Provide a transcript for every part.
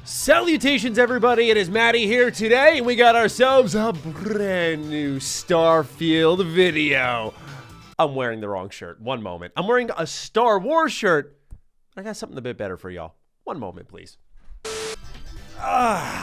Salutations everybody, it is Matty here today, and we got ourselves a brand new Starfield video. I'm wearing the wrong shirt, one moment. I'm wearing a Star Wars shirt. I got something a bit better for y'all. One moment, please. How's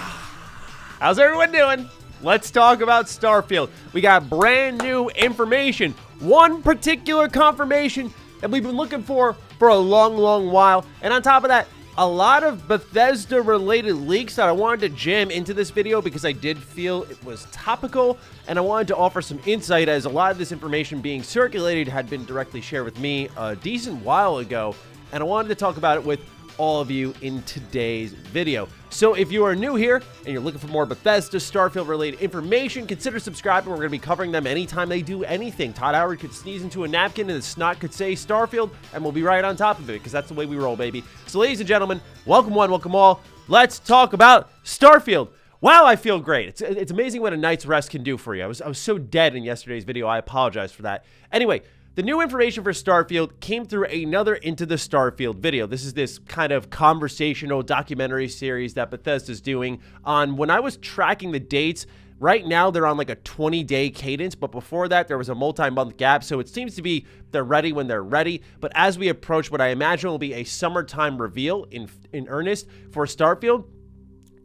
everyone doing? Let's talk about Starfield. We got brand new information. One particular confirmation that we've been looking for a long while. And on top of that, a lot of Bethesda related leaks that I wanted to jam into this video because I did feel it was topical, and I wanted to offer some insight as a lot of this information being circulated had been directly shared with me a decent while ago, and I wanted to talk about it with all of you in today's video. So if you are new here and you're looking for more Bethesda Starfield related information, consider subscribing. We're going to be covering them anytime they do anything. Todd Howard could sneeze into a napkin and the snot could say Starfield, and we'll be right on top of it because that's the way we roll, baby. So ladies and gentlemen, welcome one, welcome all. Let's talk about Starfield. Wow, I feel great. It's amazing what a night's rest can do for you. I was so dead in yesterday's video. I apologize for that. Anyway, the new information for Starfield came through another Into the Starfield video. This is this kind of conversational documentary series that Bethesda's doing on, when I was tracking the dates, right now they're on like a 20-day cadence, but before that there was a multi-month gap, so it seems to be they're ready when they're ready. But as we approach what I imagine will be a summertime reveal in earnest for Starfield,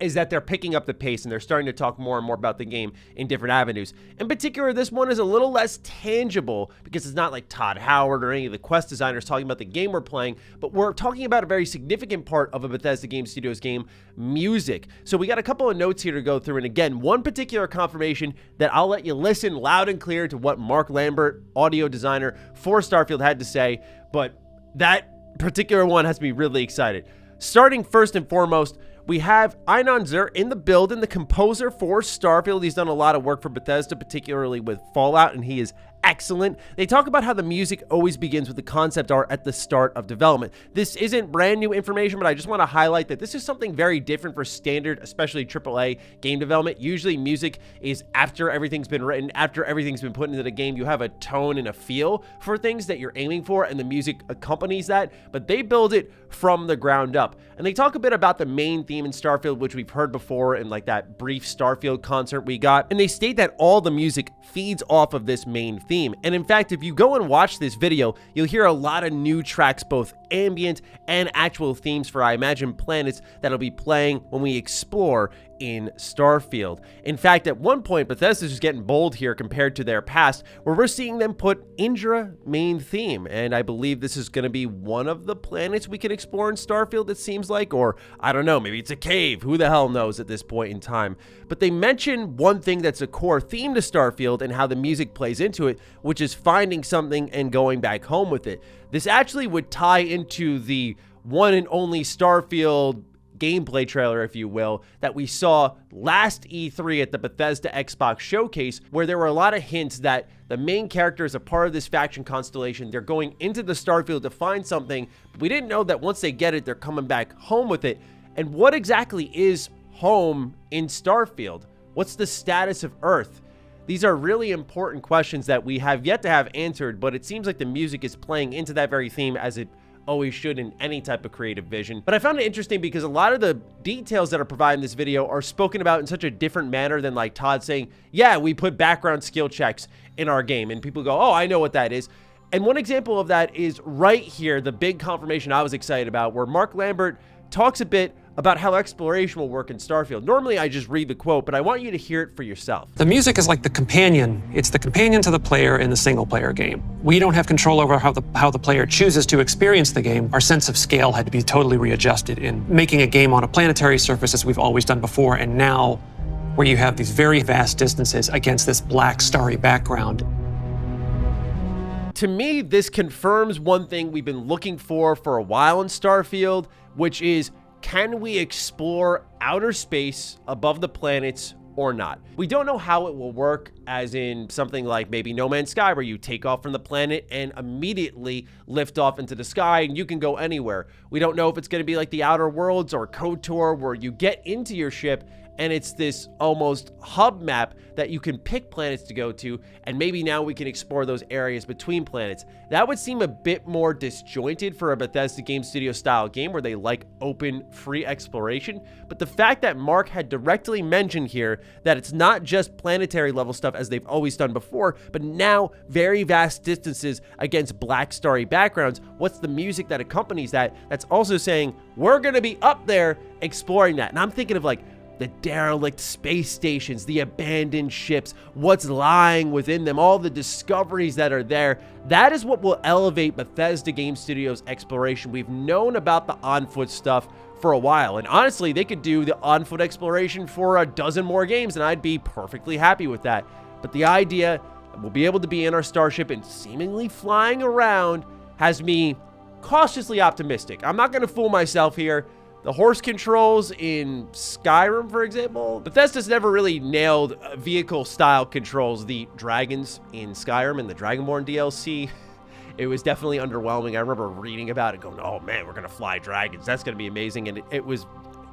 is that they're picking up the pace and they're starting to talk more and more about the game in different avenues. In particular, this one is a little less tangible because it's not like Todd Howard or any of the quest designers talking about the game we're playing, but we're talking about a very significant part of a Bethesda Game Studios game, music. So we got a couple of notes here to go through, and again, one particular confirmation that I'll let you listen loud and clear to what Mark Lambert, audio designer for Starfield, had to say, but that particular one has me really excited. Starting first and foremost, we have Einon Zur in the building, the composer for Starfield. He's done a lot of work for Bethesda, particularly with Fallout, and he is excellent. They talk about how the music always begins with the concept art at the start of development. This isn't brand new information, but I just want to highlight that this is something very different for standard, especially AAA game development. Usually music is after everything's been written, after everything's been put into the game. You have a tone and a feel for things that you're aiming for, and the music accompanies that, but they build it from the ground up. And they talk a bit about the main theme in Starfield, which we've heard before in like that brief Starfield concert we got, and they state that all the music feeds off of this main theme. And in fact, if you go and watch this video, you'll hear a lot of new tracks, both ambient and actual themes for, I imagine, planets that'll be playing when we explore in Starfield. In fact, at one point, Bethesda's just getting bold here compared to their past, where we're seeing them put Indra main theme, and I believe this is going to be one of the planets we can explore in Starfield, it seems like, or I don't know, maybe it's a cave, who the hell knows at this point in time. But they mention one thing that's a core theme to Starfield and how the music plays into it, which is finding something and going back home with it. This actually would tie into the one and only Starfield gameplay trailer, if you will, that we saw last E3 at the Bethesda Xbox showcase, where there were a lot of hints that the main character is a part of this faction constellation. They're going into the Starfield to find something, but we didn't know that once they get it, they're coming back home with it. And what exactly is home in Starfield? What's the status of Earth? These are really important questions that we have yet to have answered, but it seems like the music is playing into that very theme, as it always should in any type of creative vision. But I found it interesting because a lot of the details that are provided in this video are spoken about in such a different manner than like Todd saying, yeah, we put background skill checks in our game, and people go, oh, I know what that is. And one example of that is right here, the big confirmation I was excited about, where Mark Lambert talks a bit about how exploration will work in Starfield. Normally I just read the quote, but I want you to hear it for yourself. The music is like the companion. It's the companion to the player in the single player game. We don't have control over how the player chooses to experience the game. Our sense of scale had to be totally readjusted in making a game on a planetary surface as we've always done before, and now where you have these very vast distances against this black starry background. To me, this confirms one thing we've been looking for a while in Starfield, which is, can we explore outer space above the planets or not? We don't know how it will work. as in something like maybe No Man's Sky, where you take off from the planet and immediately lift off into the sky and you can go anywhere. We don't know if it's going to be like the Outer Worlds or KOTOR, where you get into your ship and it's this almost hub map that you can pick planets to go to, and maybe now we can explore those areas between planets. That would seem a bit more disjointed for a Bethesda Game Studio style game where they like open, free exploration. But the fact that Mark had directly mentioned here that it's not just planetary level stuff as they've always done before, but now very vast distances against black starry backgrounds. What's the music that accompanies that? That's also saying we're going to be up there exploring that. And I'm thinking of like the derelict space stations, the abandoned ships, what's lying within them, all the discoveries that are there. That is what will elevate Bethesda Game Studios' exploration. We've known about the on-foot stuff for a while, and honestly, they could do the on-foot exploration for a dozen more games, and I'd be perfectly happy with that. But the idea that we'll be able to be in our starship and seemingly flying around has me cautiously optimistic. I'm not going to fool myself here. The horse controls in Skyrim, for example, Bethesda's never really nailed vehicle-style controls. The dragons in Skyrim and the Dragonborn DLC, it was definitely underwhelming. I remember reading about it going, oh man, we're going to fly dragons. That's going to be amazing. And it was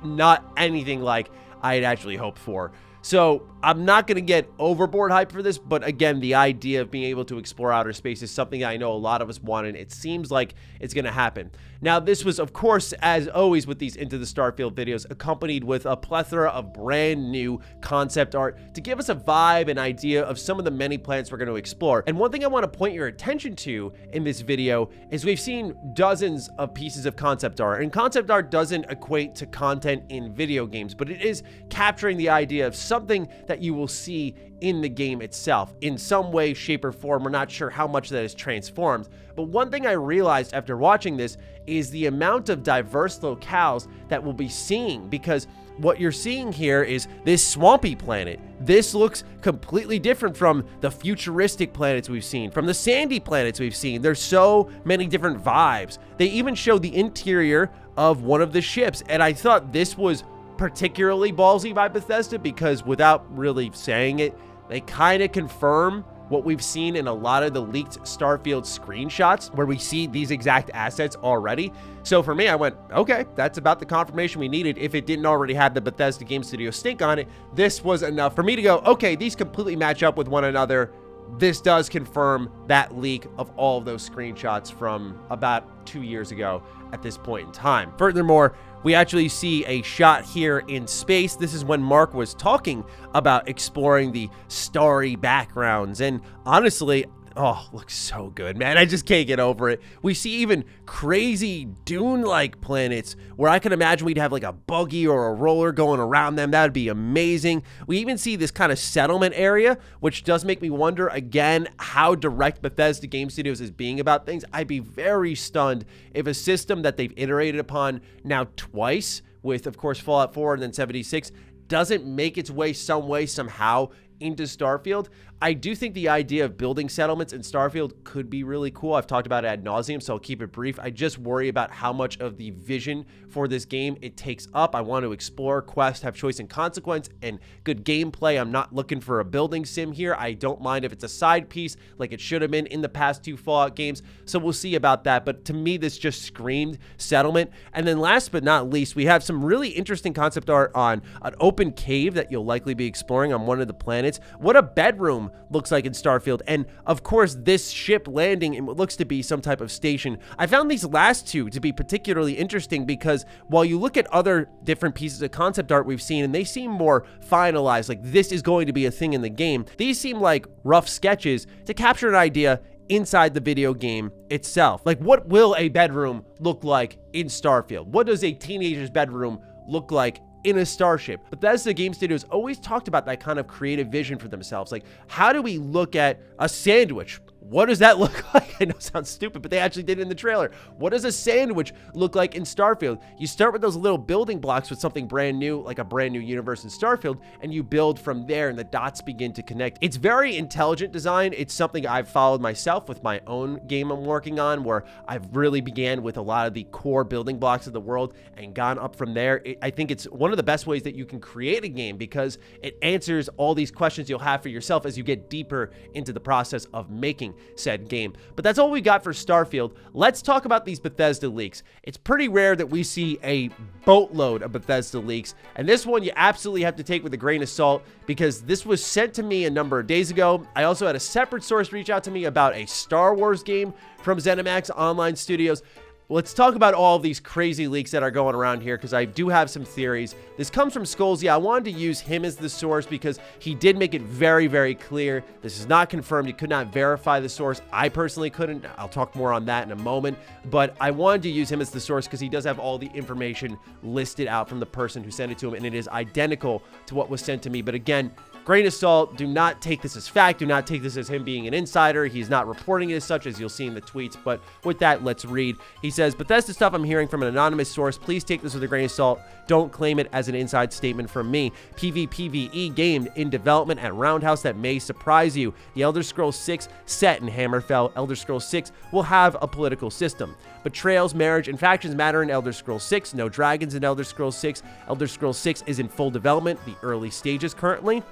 not anything like I had actually hoped for. So I'm not going to get overboard hype for this, but again, the idea of being able to explore outer space is something I know a lot of us want, and it seems like it's going to happen. Now, this was, of course, as always with these Into the Starfield videos, accompanied with a plethora of brand new concept art to give us a vibe and idea of some of the many planets we're going to explore. And one thing I want to point your attention to in this video is we've seen dozens of pieces of concept art, and concept art doesn't equate to content in video games, but it is capturing the idea of something that you will see in the game itself in some way, shape, or form. We're not sure how much that is transformed, but one thing I realized after watching this is the amount of diverse locales that we'll be seeing, because what you're seeing here is this swampy planet. This looks completely different from the futuristic planets we've seen, from the sandy planets we've seen. There's so many different vibes. They even show the interior of one of the ships, and I thought this was particularly ballsy by Bethesda because without really saying it, they kind of confirm what we've seen in a lot of the leaked Starfield screenshots where we see these exact assets already. So for me, I went, okay, that's about the confirmation we needed. If it didn't already have the Bethesda Game Studio stink on it, this was enough for me to go, okay, these completely match up with one another. This does confirm that leak of all of those screenshots from about 2 years ago at this point in time. Furthermore, we actually see a shot here in space. This is when Mark was talking about exploring the starry backgrounds. And honestly, oh, looks so good, man. I just can't get over it. We see even crazy dune-like planets where I can imagine we'd have like a buggy or a roller going around them. That would be amazing. We even see this kind of settlement area, which does make me wonder, again, how direct Bethesda Game Studios is being about things. I'd be very stunned if a system that they've iterated upon now twice with, of course, Fallout 4 and then 76 doesn't make its way some way, somehow into Starfield. I do think the idea of building settlements in Starfield could be really cool. I've talked about it ad nauseum, so I'll keep it brief. I just worry about how much of the vision for this game it takes up. I want to explore, quest, have choice and consequence, and good gameplay. I'm not looking for a building sim here. I don't mind if it's a side piece like it should have been in the past 2 Fallout games, so we'll see about that. But to me, this just screamed settlement. And then last but not least, we have some really interesting concept art on an open cave that you'll likely be exploring on one of the planets. What a bedroom looks like in Starfield, and of course this ship landing in what looks to be some type of station. I found these last two to be particularly interesting because while you look at other different pieces of concept art we've seen and they seem more finalized, like this is going to be a thing in the game, these seem like rough sketches to capture an idea inside the video game itself. Like, what will a bedroom look like in Starfield? What does a teenager's bedroom look like in a starship? Bethesda Game Studios always talked about that kind of creative vision for themselves. Like, how do we look at a sandwich What does that look like? I know it sounds stupid, but they actually did it in the trailer. What does a sandwich look like in Starfield? You start with those little building blocks with something brand new, like a brand new universe in Starfield, and you build from there, and the dots begin to connect. It's very intelligent design. It's something I've followed myself with my own game I'm working on, where I've really began with a lot of the core building blocks of the world and gone up from there. I think it's one of the best ways that you can create a game, because it answers all these questions you'll have for yourself as you get deeper into the process of making said game. But that's all we got for Starfield. Let's talk about these Bethesda leaks. It's pretty rare that we see a boatload of Bethesda leaks, and this one you absolutely have to take with a grain of salt, because this was sent to me a number of days ago. I also had a separate source reach out to me about a Star Wars game from ZeniMax Online Studios. Let's talk about all of these crazy leaks that are going around here, because I do have some theories. This comes from Skolzy. I wanted to use him as the source because he did make it very, very clear. This is not confirmed. He could not verify the source. I personally couldn't. I'll talk more on that in a moment. But I wanted to use him as the source because he does have all the information listed out from the person who sent it to him, and it is identical to what was sent to me. But again, grain of salt. Do not take this as fact. Do not take this as him being an insider. He's not reporting it as such, as you'll see in the tweets. But with that, let's read. He says, Bethesda stuff I'm hearing from an anonymous source. Please take this with a grain of salt. Don't claim it as an inside statement from me. PvPvE game in development at Roundhouse that may surprise you. The Elder Scrolls 6 set in Hammerfell. Elder Scrolls 6 will have a political system. Betrayals, marriage, and factions matter in Elder Scrolls 6. No dragons in Elder Scrolls 6. Elder Scrolls 6 is in full development, the early stages currently.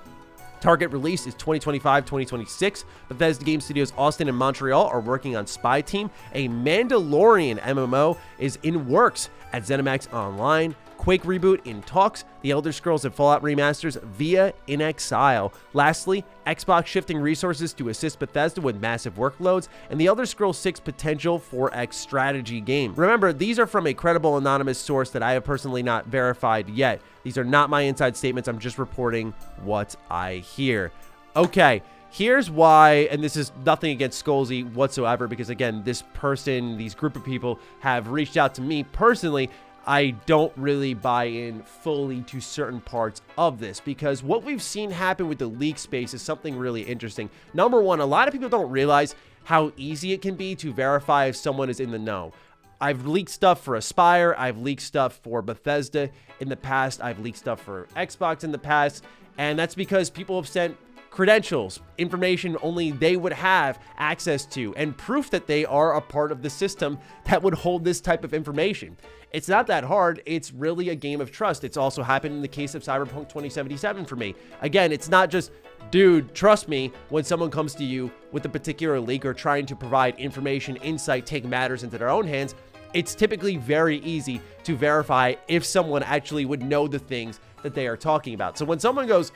Target release is 2025-2026. Bethesda Game Studios Austin and Montreal are working on Spy Team. A Mandalorian MMO is in works at ZeniMax Online. Quake reboot in talks. The Elder Scrolls and Fallout remasters via In Exile. Lastly, Xbox shifting resources to assist Bethesda with massive workloads, and the Elder Scrolls 6 potential 4X strategy game. Remember, these are from a credible anonymous source that I have personally not verified yet. These are not my inside statements. I'm just reporting what I hear. Okay. Here's why, and this is nothing against Skolzy whatsoever, because again, this person, these group of people have reached out to me personally. I don't really buy in fully to certain parts of this, because what we've seen happen with the leak space is something really interesting. Number one, a lot of people don't realize how easy it can be to verify if someone is in the know. I've leaked stuff for Aspire. I've leaked stuff for Bethesda in the past. I've leaked stuff for Xbox in the past, and that's because people have sent credentials, information only they would have access to, and proof that they are a part of the system that would hold this type of information. It's not that hard. It's really a game of trust. It's also happened in the case of Cyberpunk 2077 for me. Again, it's not just, dude, trust me, when someone comes to you with a particular leak or trying to provide information, insight, take matters into their own hands. It's typically very easy to verify if someone actually would know the things that they are talking about. So when someone goes,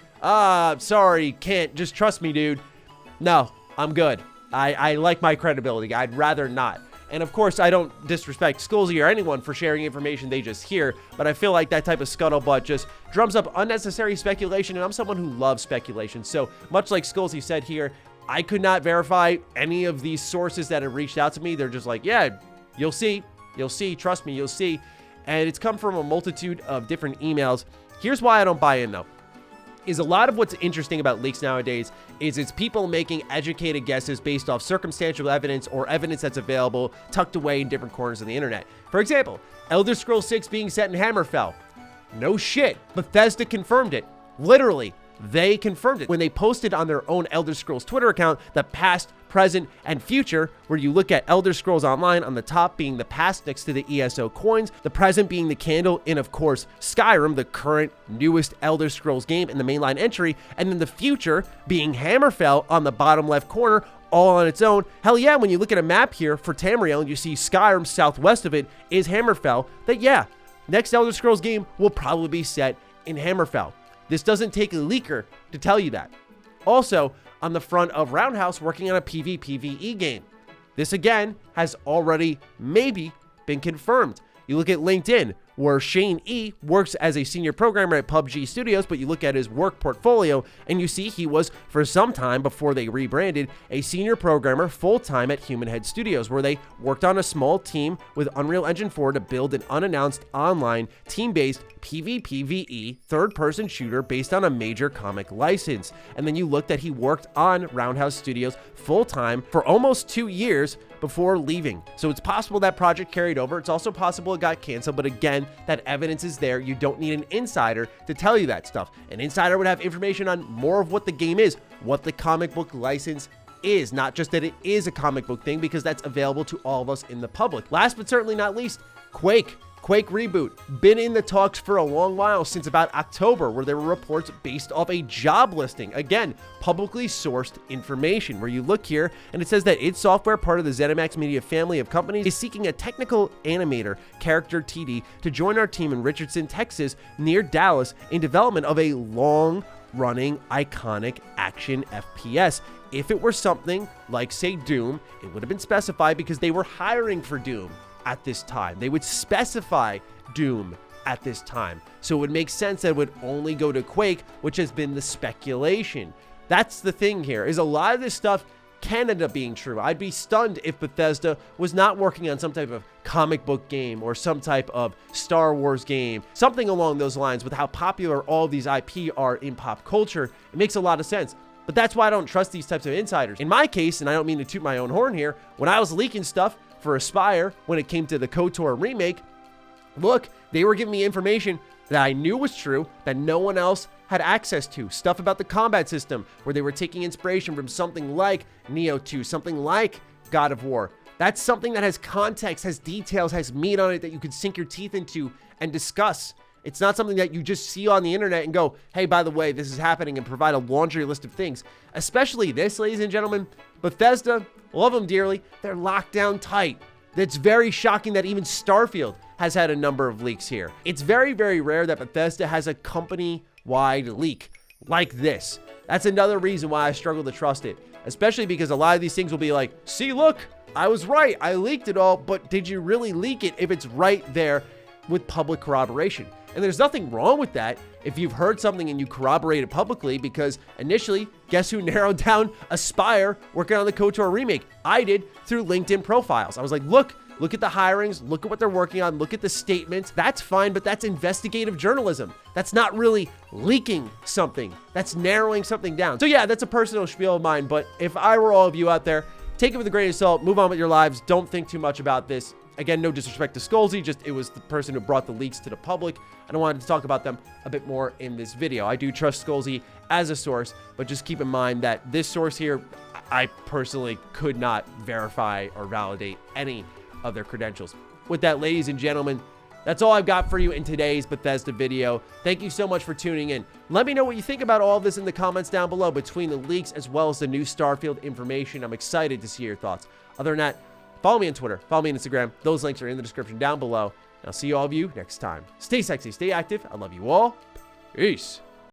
sorry, can't, just trust me, dude. No, I'm good. I like my credibility. I'd rather not. And of course, I don't disrespect Skolzy or anyone for sharing information they just hear, but I feel like that type of scuttlebutt just drums up unnecessary speculation, and I'm someone who loves speculation. So much like Skolzy said here, I could not verify any of these sources that have reached out to me. They're just like, yeah, you'll see, trust me, you'll see. And it's come from a multitude of different emails. Here's why I don't buy in, though. Is a lot of what's interesting about leaks nowadays is it's people making educated guesses based off circumstantial evidence or evidence that's available tucked away in different corners of the internet. For example, Elder Scrolls 6 being set in Hammerfell. No shit. Bethesda confirmed it. Literally, they confirmed it when they posted on their own Elder Scrolls Twitter account the past, present, and future, where you look at Elder Scrolls Online on the top being the past next to the ESO coins, the present being the candle in, of course, Skyrim, the current newest Elder Scrolls game in the mainline entry, and then the future being Hammerfell on the bottom left corner, all on its own. Hell yeah, when you look at a map here for Tamriel and you see Skyrim southwest of it is Hammerfell, that yeah, next Elder Scrolls game will probably be set in Hammerfell. This doesn't take a leaker to tell you that. Also, on the front of Roundhouse working on a PvPvE game. This again has already maybe been confirmed. You look at LinkedIn, where Shane E works as a senior programmer at PUBG Studios, but you look at his work portfolio and you see he was, for some time before they rebranded, a senior programmer full-time at Human Head Studios, where they worked on a small team with Unreal Engine 4 to build an unannounced online team-based PvPvE third-person shooter based on a major comic license. And then you looked at he worked on Roundhouse Studios full-time for almost 2 years before leaving. So it's possible that project carried over. It's also possible it got canceled, but again, that evidence is there. You don't need an insider to tell you that stuff. An insider would have information on more of what the game is, what the comic book license is, not just that it is a comic book thing, because that's available to all of us in the public. Last but certainly not least, Quake reboot. Been in the talks for a long while, since about October, where there were reports based off a job listing. Again, publicly sourced information, where you look here and it says that id Software, part of the ZeniMax Media family of companies, is seeking a technical animator, character TD, to join our team in Richardson, Texas, near Dallas, in development of a long-running iconic action FPS. If it were something like, say, Doom, it would have been specified, because they were hiring for Doom at this time. They would specify Doom at this time. So it would make sense that it would only go to Quake, which has been the speculation. That's the thing here, is a lot of this stuff can end up being true. I'd be stunned if Bethesda was not working on some type of comic book game or some type of Star Wars game, something along those lines. With how popular all these IP are in pop culture, it makes a lot of sense. But that's why I don't trust these types of insiders. In my case, and I don't mean to toot my own horn here, when I was leaking stuff for Aspire, when it came to the KOTOR remake, look, they were giving me information that I knew was true, that no one else had access to. Stuff about the combat system, where they were taking inspiration from something like Neo 2, something like God of War. That's something that has context, has details, has meat on it that you could sink your teeth into and discuss. It's not something that you just see on the internet and go, hey, by the way, this is happening, and provide a laundry list of things. Especially this, ladies and gentlemen, Bethesda, love them dearly, they're locked down tight. It's very shocking that even Starfield has had a number of leaks here. It's very, very rare that Bethesda has a company-wide leak like this. That's another reason why I struggle to trust it, especially because a lot of these things will be like, see, look, I was right, I leaked it all, but did you really leak it if it's right there with public corroboration? And there's nothing wrong with that if you've heard something and you corroborate it publicly, because initially, guess who narrowed down Aspire working on the KOTOR remake? I did, through LinkedIn profiles. I was like, look at the hirings, look at what they're working on, look at the statements. That's fine, but that's investigative journalism. That's not really leaking something. That's narrowing something down. So yeah, that's a personal spiel of mine, but if I were all of you out there, take it with a grain of salt, move on with your lives, don't think too much about this. Again, no disrespect to Skullsy, just it was the person who brought the leaks to the public, and I wanted to talk about them a bit more in this video. I do trust Skullsy as a source, but just keep in mind that this source here, I personally could not verify or validate any of their credentials. With that, ladies and gentlemen, that's all I've got for you in today's Bethesda video. Thank you so much for tuning in. Let me know what you think about all of this in the comments down below, between the leaks as well as the new Starfield information. I'm excited to see your thoughts. Other than that, follow me on Twitter, follow me on Instagram. Those links are in the description down below. And I'll see all of you next time. Stay sexy, stay active. I love you all. Peace.